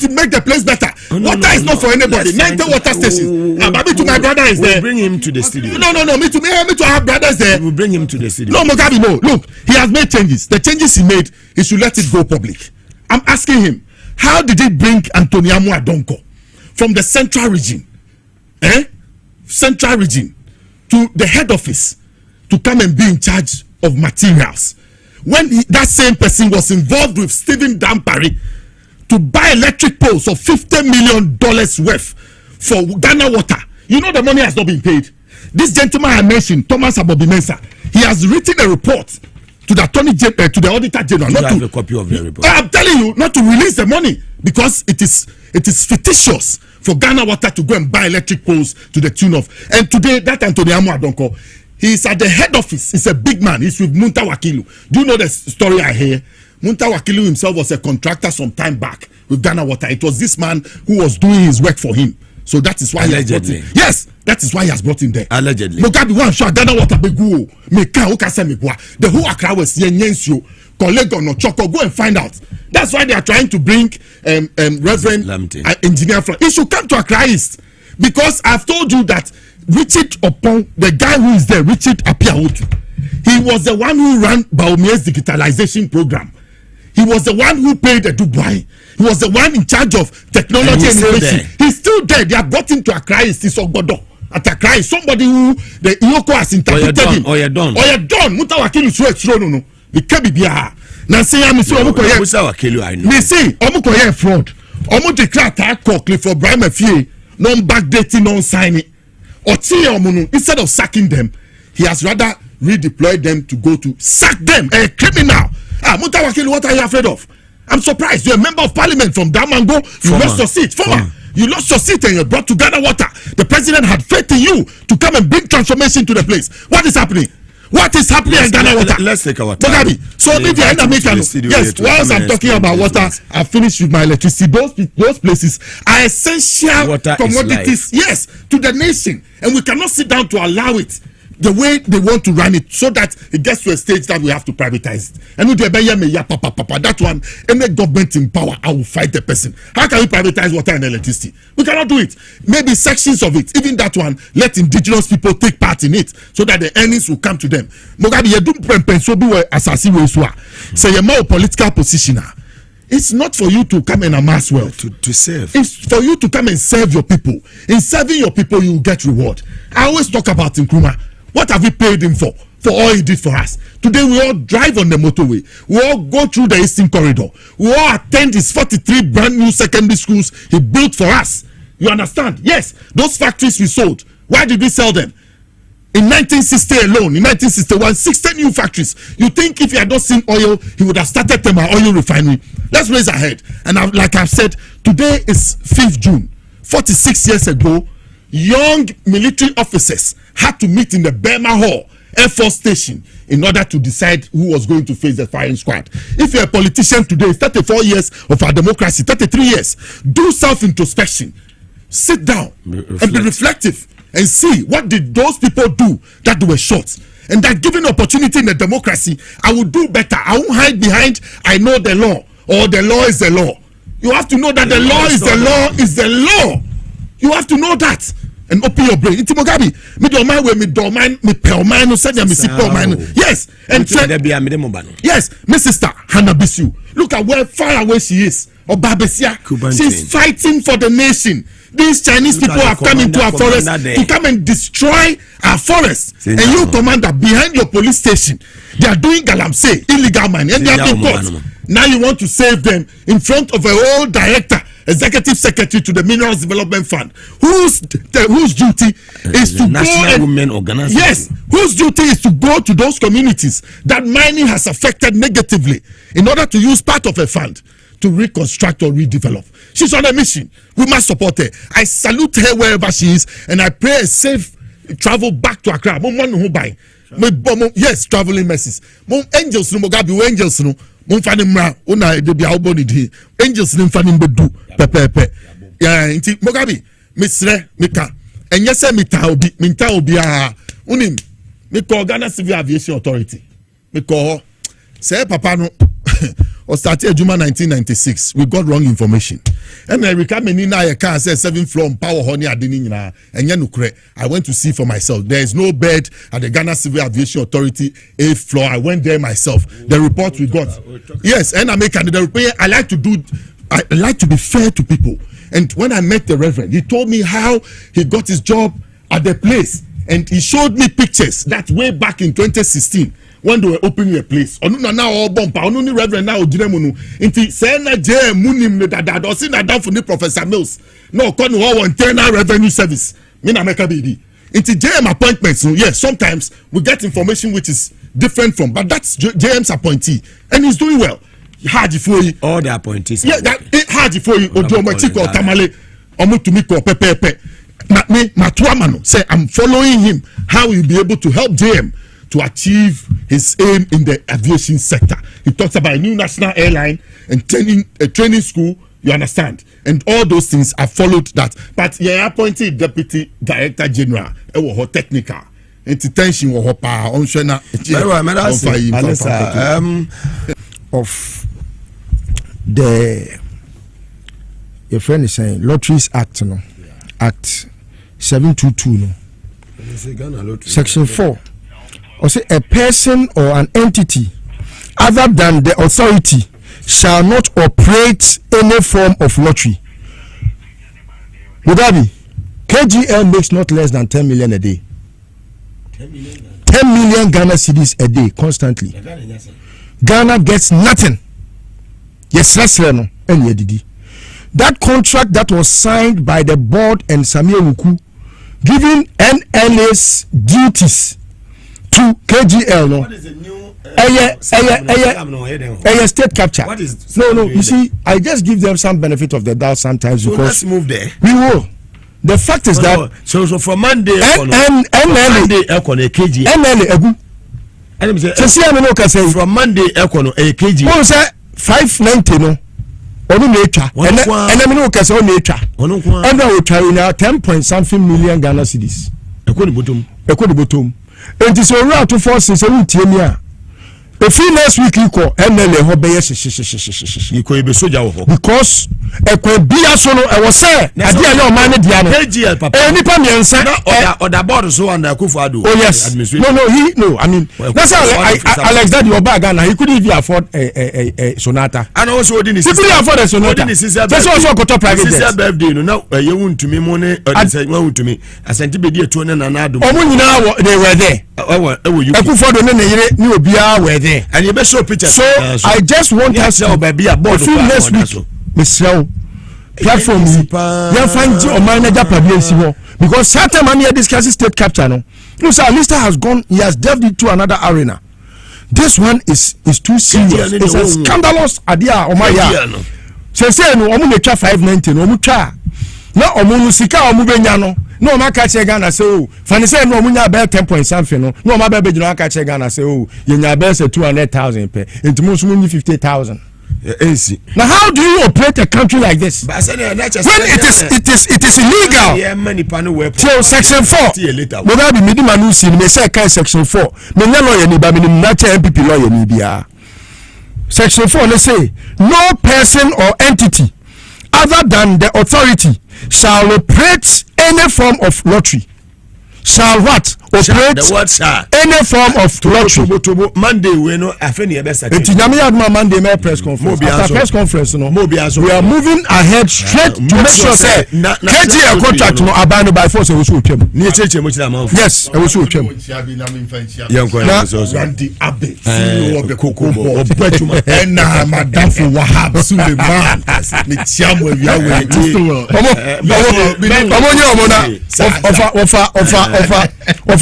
make the place better. Water is not for anybody. 90 water stations. Maybe to my brother is there. Bring him to the studio. No. Me to have brothers there. We'll bring him to the studio. No, Mugabe, no. Look, he has made changes. The changes he made, he should let it go public. I'm asking him, how did he bring Antoniamu Adonko from the central region, central region, to the head office to come and be in charge of materials, when that same person was involved with Stephen Dampari to buy electric poles of $50 million worth for Ghana Water? You know the money has not been paid. This gentleman I mentioned, Thomas Abobi-Mensah, he has written a report to the attorney general, to the auditor general. Not to have a copy of the report. I'm telling you, not to release the money because it is fictitious for Ghana Water to go and buy electric poles to the tune of. And today, that Antoniamu Adonko, he is at the head office. He's a big man. He's with Munta Wakilu. Do you know the story I hear? Munta Wakilu himself was a contractor some time back with Ghana Water. It was this man who was doing his work for him. So that is why allegedly. He has brought him. Yes, that is why he has brought him there. Allegedly. Mugabe one shot Ghana Water begu me kan o kase me boa. The whole Accra was yenyensuo. Colleague no choko, go and find out. That's why they are trying to bring Reverend Engineer from. He should come to Accra East because I've told you that Richard Opon, the guy who is there, Richard Apiaotu, he was the one who ran Baumier's digitalization program. He was the one who paid the Dubai. He was the one in charge of technology and innovation. He's still there. They have brought him to Accra East. He's Ogodo. At Accra East, somebody who the Ioko has interpreted him. Or you're done. Mutawakilu so no. It can't be there. Now say I'm so me say omukoye fraud. Omu declare attack for Brian Fie. Non backdating, non signing. Instead of sacking them, he has rather redeployed them to go to sack them. A criminal. Mutawakilu, what are you afraid of? I'm surprised. You're a member of parliament from Damango. You lost your seat. You lost your seat and you're brought to Ghana Water. The president had faith in you to come and bring transformation to the place. What is happening? What is happening in Ghana Water? Let's take our time. So if the end yes, whilst I'm talking about water, I finished with my electricity. Those places are essential water commodities, yes, to the nation. And we cannot sit down to allow it the way they want to run it, so that it gets to a stage that we have to privatize it. And that one, any government in power, I will fight the person. How can we privatize water and electricity? We cannot do it. Maybe sections of it, even that one, let indigenous people take part in it, so that the earnings will come to them. Mugabe, you do so be assassin we say you're more political positioner. It's not for you to come and amass wealth. To serve. It's for you to come and serve your people. In serving your people, you will get reward. I always talk about Nkrumah. What have we paid him for? For all he did for us. Today we all drive on the motorway. We all go through the Eastern Corridor. We all attend his 43 brand new secondary schools he built for us. You understand? Yes, those factories we sold. Why did we sell them? In 1960 alone, in 1961, 60 new factories. You think if he had not seen oil, he would have started Tema Oil Refinery. Let's raise our head. And like I've said, today is 5th June. 46 years ago, young military officers had to meet in the Burma Hall Air Force Station in order to decide who was going to face the firing squad. If you're a politician today, 34 years of our democracy, 33 years, do self-introspection. Sit down and be reflective and see what did those people do that they were shot. And that given opportunity in the democracy, I will do better. I won't hide behind I know the law or the law is the law. You have to know that the law is the law is the law. You have to know that. And open your brain. It's Mugabe. Me do mind we me do mind me pel mind no say me si pel mind. Yes. And yes, my sister Hannah Bisu. Look at where far away she is. Obabesia. She's fighting for the nation. These Chinese people have come into our forest to come and destroy our forests. And you, commander, behind your police station, they are doing galamsey, illegal mining, and they are being caught. Now you want to save them in front of a whole director, executive secretary to the Minerals Development Fund, whose duty is to go whose duty is to go to those communities that mining has affected negatively in order to use part of a fund to reconstruct or redevelop. She's on a mission. We must support her. I salute her wherever she is, and I pray a safe travel back to Accra. Yes, traveling messes. Angels no Mugabe angels no. Angels no fani bedu pepepe. Yeah, inti Mugabe misre mika. Enyese minta obi a unim. Me call Ghana Civil Aviation Authority. Me call say papa no or started Juma 1996. We got wrong information. And I recall me na a car said 7th floor power honey adini and yanukre. I went to see for myself. There is no bed at the Ghana Civil Aviation Authority 8th floor. I went there myself. The report we got. Yes, and I make the report. I like to be fair to people. And when I met the Reverend, he told me how he got his job at the place. And he showed me pictures that way back in 2016. When they were opening a place, onu na all bumper, onu ni Reverend na ojiremunu. Inti say na je munim ne dada dosi na down for ni Professor Mills. No, come no internal revenue service. Me na meka baby. Inti JM appointments. Yes, sometimes we get information which is different from, but that's JM's appointee, and he's doing well. Haji Foyi. All the appointees. Yeah, that Haji Foyi Odomotiko Tamale Omutumiko Pepe. Na me Matuamano say I'm following him. How he'll be able to help JM to achieve his aim in the aviation sector. He talks about a new national airline and training school, you understand? And all those things, I followed that. But he appointed Deputy Director General, technical. Intention was of the your friend is saying Lotteries Act, no? Act 722, no? Section 4. Or say a person or an entity other than the authority shall not operate any form of lottery. Would that be? KGL makes not less than 10 million a day. 10 million Ghana cedis a day constantly. Ghana gets nothing. Yes, that's no. That contract that was signed by the board and Samia Wuku, giving NLA's duties to KGL, no. What is the new state capture? What is no, you see, I just give them some benefit of the doubt sometimes, so because let's move there. We will. The fact is that so from Monday NLA from Monday KG. What say 590 no? Onu nature. And me no kase on nature. And we try now 10 point something million Ghana cedis. Ekodi bottom. And this all to force is a If you next week you call MLA ho be you ko be soldier wo because e ko bia so no e wo say ade ale o man dia no AGL papa nipa miensa order board so and Akufo-Addo oh yes no I mean that's Alex Daddy Obaga na he couldn't even afford a Sonata and also he couldn't afford a Sonata that's also got private jet birthday no now you want to me money want to me asante be die to na na ado omo nyina they were there Akufo-Addo ne yire ni obia were there and you be show pictures so I just want us to be a board next week Mr. platform you find your manager publicity ho because certain man here discussing state capture no sir Lister has gone he has delved into another arena. This one is too serious. It's a scandalous idea o my ya say no omo na twa 590 no omo twa na omo no sika omo benya no no ma ka che Ghana say o fani say no omo nya be 10 point something no no ma be gina ka che Ghana say o ye nya be say 200,000 per ntimo so mo 50,000. Now how do you operate a country like this when it is illegal till section 4 without the middle man see me say kind section 4 me no lawyer ni ba me na NPP lawyer ni bia section 4 let's say no person or entity other than the authority shall operate any form of lottery shall what operate the word sir any form of lottery Monday we no Afenyo and Asafua it's Monday my press conference after press conference no we are moving ahead straight to make sure say KGL contract no abandoned by force we should pay ni cheche mo chira man yes we should pay Randy Abe CEO of the Kokobo Obetuma na Madam for Wahab Suleiman me chiam we are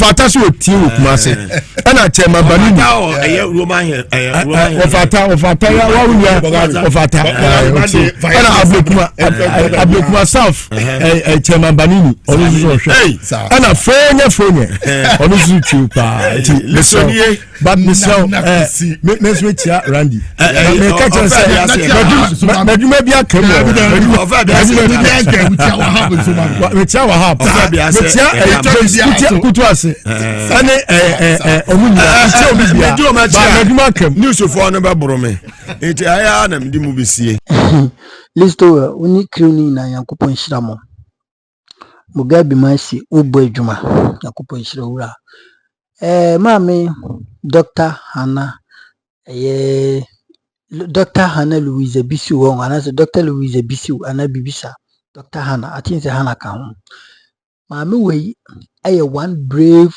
of attach with tea with Marseille and I tell my banana of I block myself I tell my banini and a phone on this YouTube but Miss Randy but you may be a camera kutu ase ane news for no be me enti aya na mdi mu besie Listowel uni kriuni na Yakupon Shiramo Mugabe Masi ubo adwuma Yakupon Shira wura mami Dr. Hannah Dr. Hannah Louise Bisiu won anaso Dr. Louise Bisiu ana bibisa Dr. Hannah atinse Hannah ka ho mami we one brave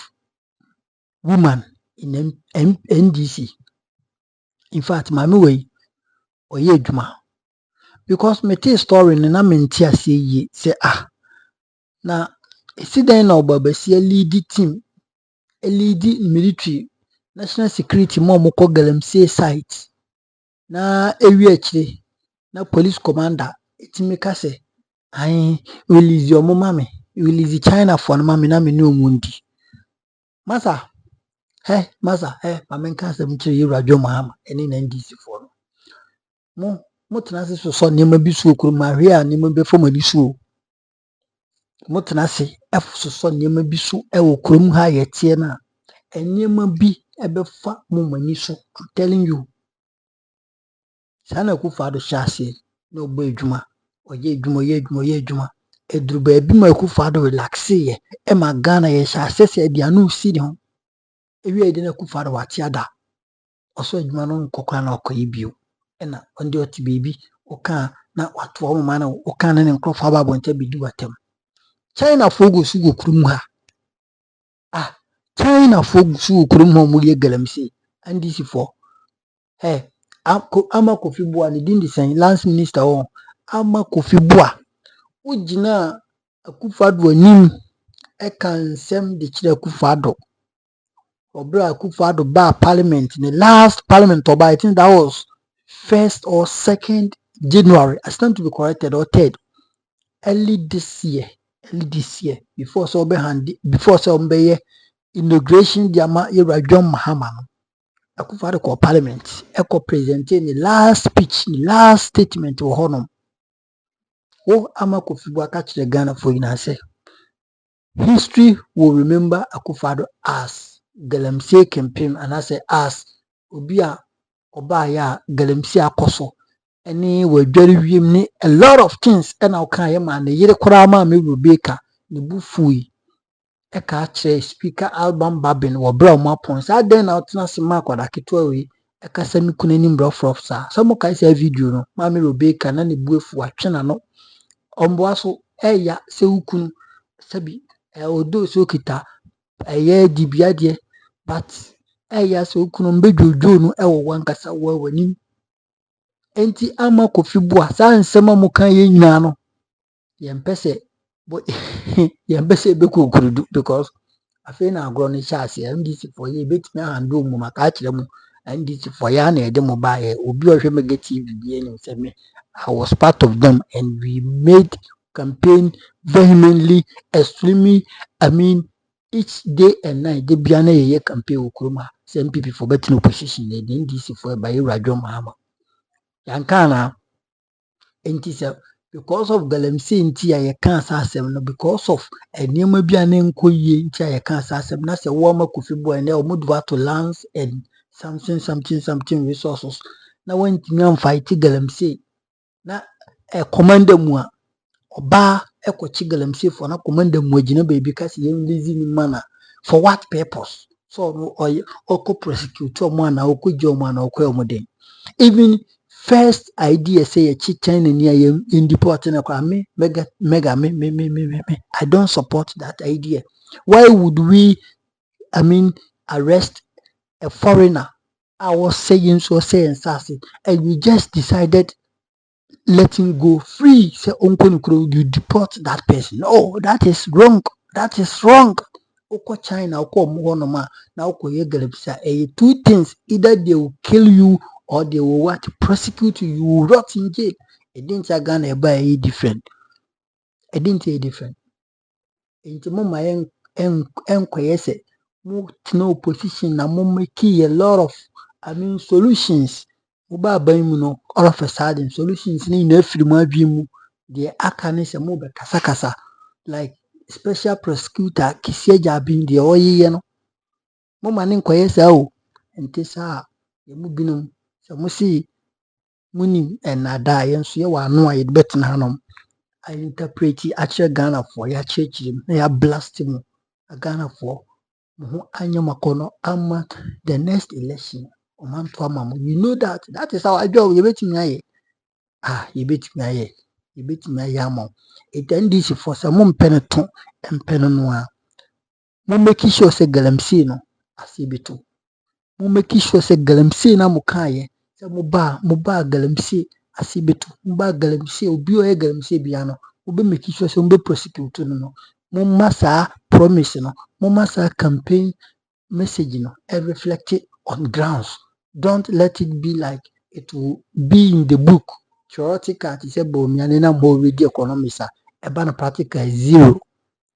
woman in NDC. In fact, mami we oye adwuma because me tell story na me ntia say na esi na obabasi lead team lead military national security mo ko galamsey site na ewi akire na police commander etimi ka say ai release your mama release China for na mama na me no mundi masa mamenka se mchiri yiradwo mahama eni na NDC for no mo tena se so nema bi su okuru ma hwe a nema be fo mani su mo tena se efo so nema bi su e okurum ha yetie na enema bi ebe fa mo mani su I'm telling you sana Akufo-Addo shase no bo adwuma oye adwuma eduru ba bi ma Akufo-Addo relax ye e ma Ghana ye shase se dia no si de ho ewi ede na Akufo-Addo wate ada oso adwuma no nkokora na okoyi bio ena onde oti bibi oka na wato o ma na oka na ne nkrofo ababonta bidi watem China fogo su go kurum ha China fogo su kurum ho muri galamsi NDC for ama Kofi Bua ni dindi sen lance minister o ama Kofi Bua ujina Akufo-Addo anim e kan sem de kire Akufo-Addo Obra Akufo-Addo ba parliament in the last parliament oba I think that was 1st or 2nd January I stand to be corrected or 3rd early this year before so be hand before so be inauguration diama John Mahama Akufo-Addo ko parliament e ko presenting the last speech the last statement wo honom wo ama Kofi Bua ka kire Ghana for ina say history will remember Akufo-Addo as Galamsey campaign and I say as obi a oba ya galamsi akoso ene wadware wiem ne a lot of things and oka ye ma ne yire kora ma me Rebecca ne bufui e ka kire speaker album babin wo bra mo apon sa den na otena se ma kwada keto we e ka sa mi kunanim brofrof sa mo ka se video no ma me Rebecca na ne buefu atwena no ombo aso eya se ukunu sabi odo so kita eye dibia de but eya se ukunu mbedwojo no e wo wankasa wo wani enti ama Kofi Bua sa nsema mu kan ye nyina no yempese yempese be kokurudu because afei na agro no chance NDC for ye betimi handle mu maka kire mu NDC for ya na ede mu ba ye obi ohwe mega TV bi enim se me I was part of them and we made campaign vehemently extremely each day and night de bia na ye campaign okuruma se NPP for better opposition the NDC for by Radio Mahama yankana enti se because of galamsey enti aye kan asem no because of enema bia na nkoyie enti aye kan asem na se wo ma Kofi Bua na o mudu to lands and something resources na wantimi am fight galamsey na commander mu a oba ekochi galamsey for na commander mu agina baby kasi yen lazy ni mana for what purpose so oko prosecute omo na okoji omo na okoyo den even first idea say a chicken in here in deporting a me mega me. I don't support that idea. Why would we arrest a foreigner? I was saying sassy, and we just decided letting go free. Say uncle you deport that person. No, that is wrong. That is wrong. Oko China, oko Monoma, now oko Yegalipsa. Two things, either they will kill you or they will what prosecute you, you will rot in jail. It didn't say Ghana by different. It didn't say different. Into mama enquire mo no position na mo make a lot of solutions. Uba no all of a sudden solutions ni na free mu adwemu de aka ne se mo be kasa like special prosecutor kisia jabin de oyeye no mo mane nkoye sa o enti sa ye mu binum se mo si muni enada ye nso ye wa no aye betena hanom I interpret actual Ghana for ya church na ya blast mu Ghana for mo anya makono ama the next election o man to ama mo you know that is our job ye betimi aye ye betimi aye ama it NDC for some mo mpeneto no a mo make sure say galamsey no asibeto mo make sure say galamsey na mo kaye say mo ba galamsey asibeto mo ba galamsey obi o ye galamsey bia no mo be make sure say mo be prosecute no mo massa promise no mo massa campaign message no reflect it on grounds. Don't let it be like it will be in the book theoretical to say bo mi anena mo ready economics eba na practical zero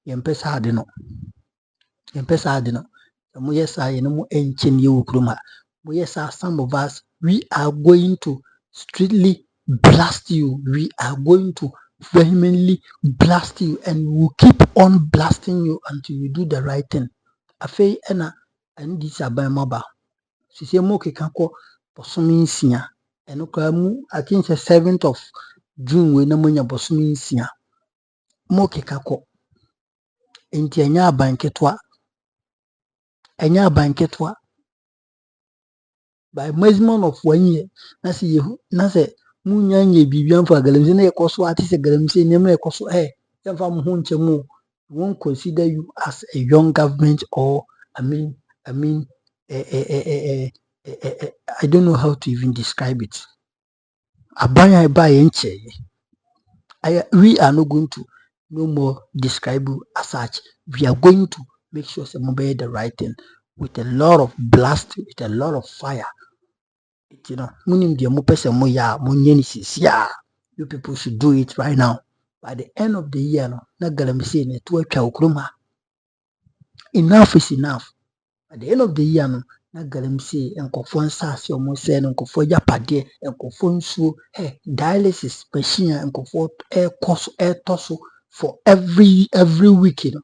yempesa ade no mo yes I no mo enchen ye wukruma mo yes some of us we are going to strictly blast you, we are going to vehemently blast you and we will keep on blasting you until you do the right thing. Afei ena and this aban maba sisi mo keka ko bosomi nsia eno kwa mu I think the 7th of June we na monya bosomi nsia mo keka ko enti enya abanketwa by maximum of 1 year na se munya nye bibia mfa galamsey na yekoso ati se galamsey nem yekoso yamfa mo ho nchemu won't consider you as a young government or I don't know how to even describe it. Abanya ba yenche. We are not going to no more describe you as such. We are going to make sure some obey the right thing with a lot of blast, with a lot of fire. You know, munim dia mo pese mo ya mo nyeni sisia. You people should do it right now. By the end of the year, no, na galamsey ne to atwa okroma. Enough is enough. At the end of the year, no, na galamsey enkofo nsase omo se no enkofo japade enkofo nsuo dialysis machine enkofo toso for every week, you know.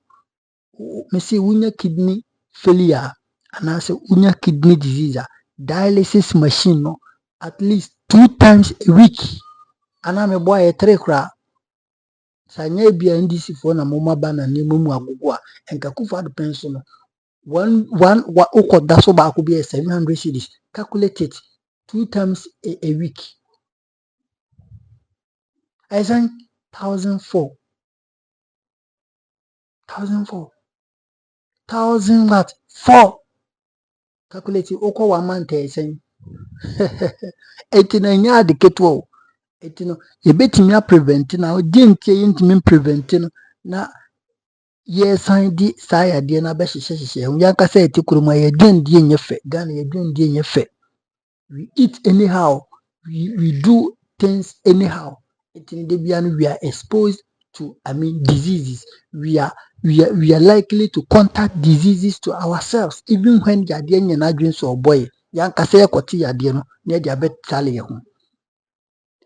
Me say unya kidney failure and I say unya kidney disease dialysis machine no at least 2 times a week. Ana me boy 3 kra. Sanya bia NDC for na moma ba na nemu mu agogo a enka kufa do pension no one oko da so ba ko be 700 cedis. Calculate it 2 times a week. I think 1,004. 1,000 what? 4. Calculate it oko 1 month I saying. Etina nya de keto. Etino ye betimi a prevent na di ntie yintimi prevent no na ye san di saya de na be hyehyehye hu yanka say etikuruma ye den die nyefe Ghana ye den die nyefe. We eat anyhow, we do things anyhow. Etini de bia no we are exposed to diseases. We are likely to contact diseases to ourselves even when yade nyana dwen so boy yanka say ekoti yade no na de abetale ye ho.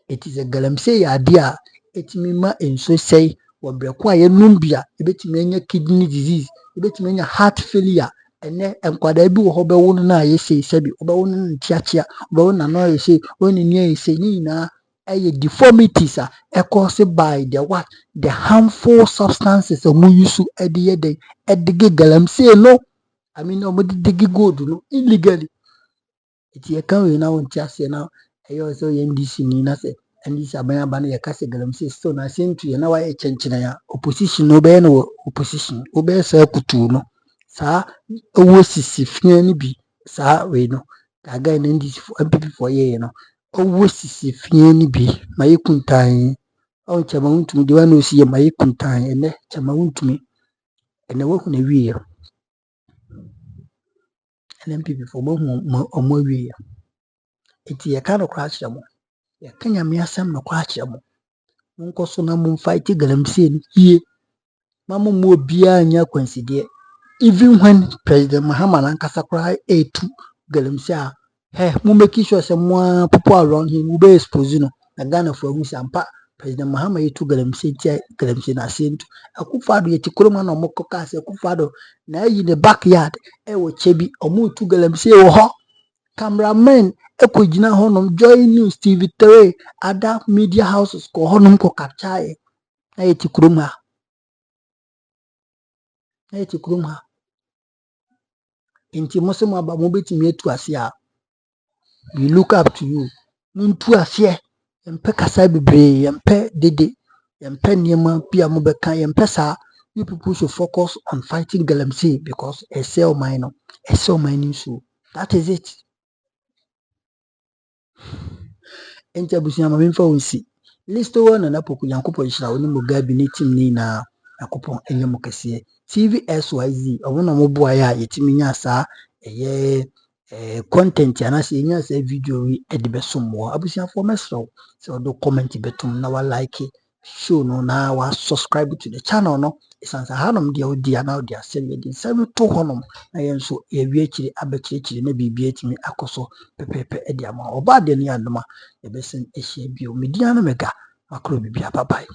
It is a galamsey idea. It mima in so say what require numbia, a bit mania kidney disease, a bit mania heart failure, and then and quite a boo hobe one na ye say sabi, obone tiachia, bone and no say, when in ye say nina, a deformities are caused by the harmful substances of muyusu at the day at the galamsey no. Nobody dig good no illegally. It's a can now and just now. I also NDC Nina said, and this Abana ya Cassie Galamsey so na same to you now. I change ya opposition no be no opposition, obey sir kutuno. Sa owo sisi fia ni bi sa we no. Kaga in NDC for NPP for ye no. Owo sisi fia ni bi my kuntai. Oh, chama untumi de wano si ye my kuntai, and chama untumi, and the work on a weir. And NPP for more weir. It's a kind of crash them. Ya Kenya miasem no kwache mo. Munko so na mun fight galamsey ni ye. Mama mo bia anya consider. Even when President Mahama Nankasa cry A2 galamsey a mu make sure say mo people around him will be exposed no. Na Ghana for who sampa President Mahama A2 galamsey na sentu. Akufado ye tikuruma na mo koka se akufado na yi the backyard e wo chebi omo tu galamsey wo ho. Cameramen ekojina honom Joy News TV3 other media houses ko honom ko capture na yeti kuruma inti mosemo aba mo betimi etu ase a we look up to you muntu ase yempe kasa bebre yempe dede yempe niema bia mo beka yempe sa. You people should focus on fighting galamsey because a sell minor so that is it. Enta busia ma memfa wonsi Listowel Nana Poku Yankopɔn woni mo gabi ne team ni na Yankopɔn enye mo kese TVSYZ owono mo boaye a yetimi nya saa content ana se nya saa video wi edi besom mo abusia for mesro so do comment betum na wa like show no na wa subscribe to the channel no isansa hanom dia odi ana odi asem yedi nsem to honom na yenso ewie kire abekire na bibia etimi akoso pepepe edi ama oba de ne anoma ebesen ehia bio media na mega makro bibia bye bye.